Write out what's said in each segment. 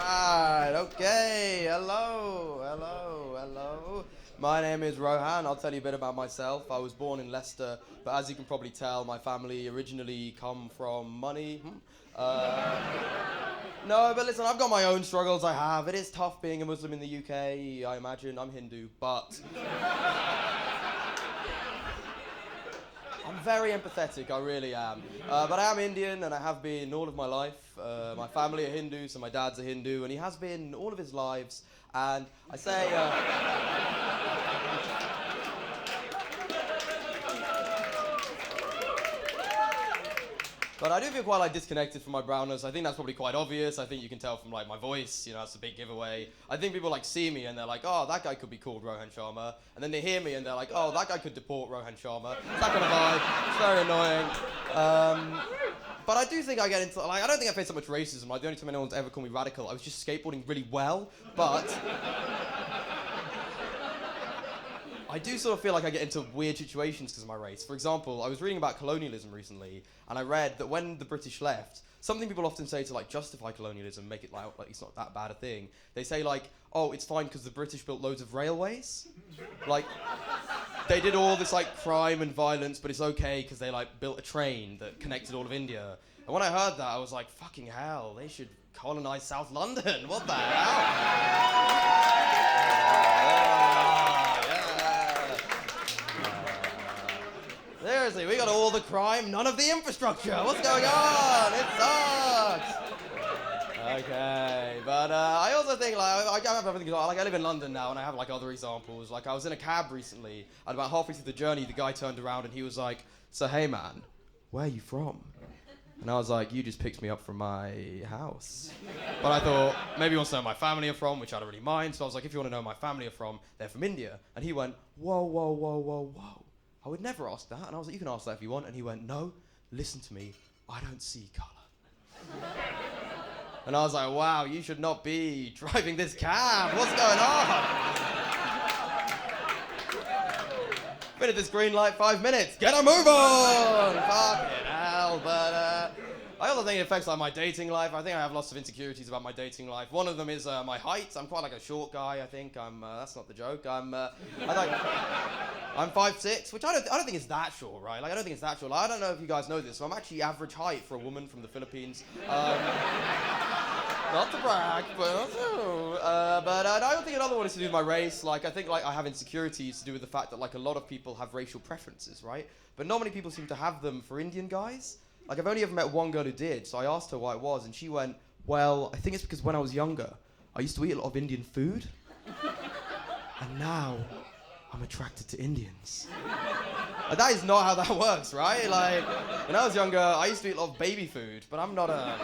Right, okay. Hello. My name is Rohan. I'll tell you a bit about myself. I was born in Leicester, but as you can probably tell, my family originally come from money. No, but listen, I've got my own struggles I have. It is tough being a Muslim in the UK, I imagine. I'm Hindu, but I'm very empathetic, I really am. But I am Indian, and I have been all of my life. My family are Hindu, so my dad's a Hindu, and he has been all of his lives. And I say, but I do feel quite disconnected from my brownness. I think that's probably quite obvious. I think you can tell from my voice, that's a big giveaway. I think people see me and they're like, oh, that guy could be called Rohan Sharma. And then they hear me and they're like, oh, that guy could deport Rohan Sharma. It's that kind of vibe. It's very annoying. But I do think I get into, I don't think I face so much racism. The only time anyone's ever called me radical, I was just skateboarding really well, but I do sort of feel like I get into weird situations because of my race. For example, I was reading about colonialism recently, and I read that when the British left, something people often say to justify colonialism, make it like it's not that bad a thing. They say oh, it's fine because the British built loads of railways. They did all this crime and violence, but it's okay because they built a train that connected all of India. And when I heard that, I was like, fucking hell, they should colonize South London. What the hell? Seriously, we got all the crime, none of the infrastructure. What's going on? It sucks. Okay, but I also think I have everything. I live in London now, and I have other examples. I was in a cab recently, and about halfway through the journey, the guy turned around and he was like, "So hey man, where are you from?" And I was like, "You just picked me up from my house." But I thought maybe he wants to know where my family are from, which I don't really mind. So I was like, "If you want to know where my family are from, they're from India." And he went, "Whoa. I would never ask that." And I was like, "You can ask that if you want." And he went, "No, listen to me. I don't see colour." And I was like, wow, you should not be driving this cab. What's going on? Been at this green light 5 minutes. Get a move on! Fucking hell. But I also think it affects my dating life. I think I have lots of insecurities about my dating life. One of them is my height. I'm quite a short guy, I think. That's not the joke. I'm 5'6", which I don't think is that short, right? I don't think it's that short. I don't know if you guys know this, so I'm actually average height for a woman from the Philippines. Not to brag, but I don't think another one is to do with my race. I think I have insecurities to do with the fact that a lot of people have racial preferences, right? But not many people seem to have them for Indian guys. I've only ever met one girl who did, so I asked her why it was, and she went, well, I think it's because when I was younger, I used to eat a lot of Indian food, and now I'm attracted to Indians. That is not how that works, right? When I was younger, I used to eat a lot of baby food, but I'm not a...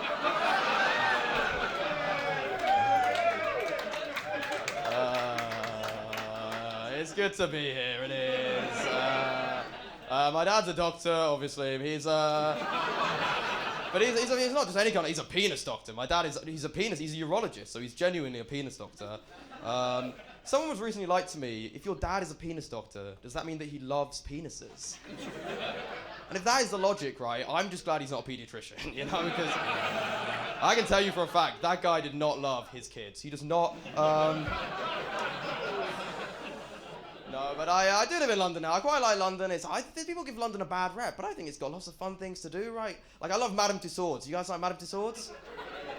It's good to be here, it is. My dad's a doctor, obviously. He's not just any kind of, he's a penis doctor. My dad he's a urologist, so he's genuinely a penis doctor. Someone was recently to me, if your dad is a penis doctor, does that mean that he loves penises? And if that is the logic, right, I'm just glad he's not a pediatrician, because I can tell you for a fact, that guy did not love his kids. He does not, No, but I do live in London now. I quite like London. People give London a bad rep, but I think it's got lots of fun things to do, right? I love Madame Tussauds. You guys like Madame Tussauds?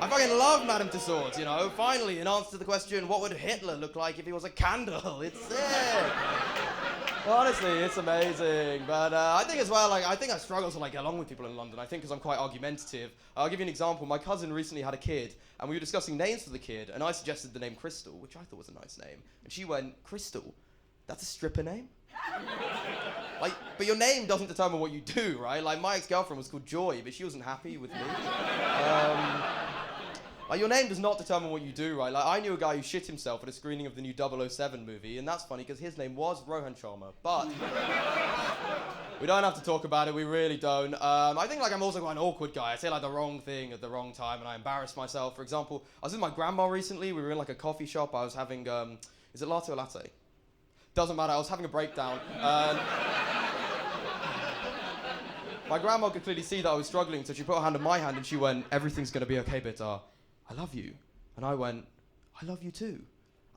I fucking love Madame Tussauds, Finally, in answer to the question, what would Hitler look like if he was a candle? It's sick. Honestly, it's amazing. But I think as well, I think I struggle to get along with people in London. I think because I'm quite argumentative. I'll give you an example. My cousin recently had a kid, and we were discussing names for the kid, and I suggested the name Crystal, which I thought was a nice name. And she went, Crystal? That's a stripper name? But your name doesn't determine what you do, right? My ex-girlfriend was called Joy, but she wasn't happy with me. Your name does not determine what you do, right? I knew a guy who shit himself at a screening of the new 007 movie, and that's funny because his name was Rohan Sharma, but we don't have to talk about it, we really don't. I think I'm also quite an awkward guy. I say the wrong thing at the wrong time, and I embarrass myself. For example, I was with my grandma recently. We were in a coffee shop. I was having, is it latte or latte? Doesn't matter, I was having a breakdown. My grandma could clearly see that I was struggling, so she put her hand on my hand and she went, everything's gonna be okay, Bitter. I love you. And I went, I love you too.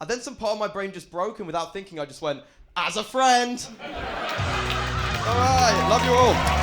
And then some part of my brain just broke, and without thinking, I just went, as a friend. All right, love you all.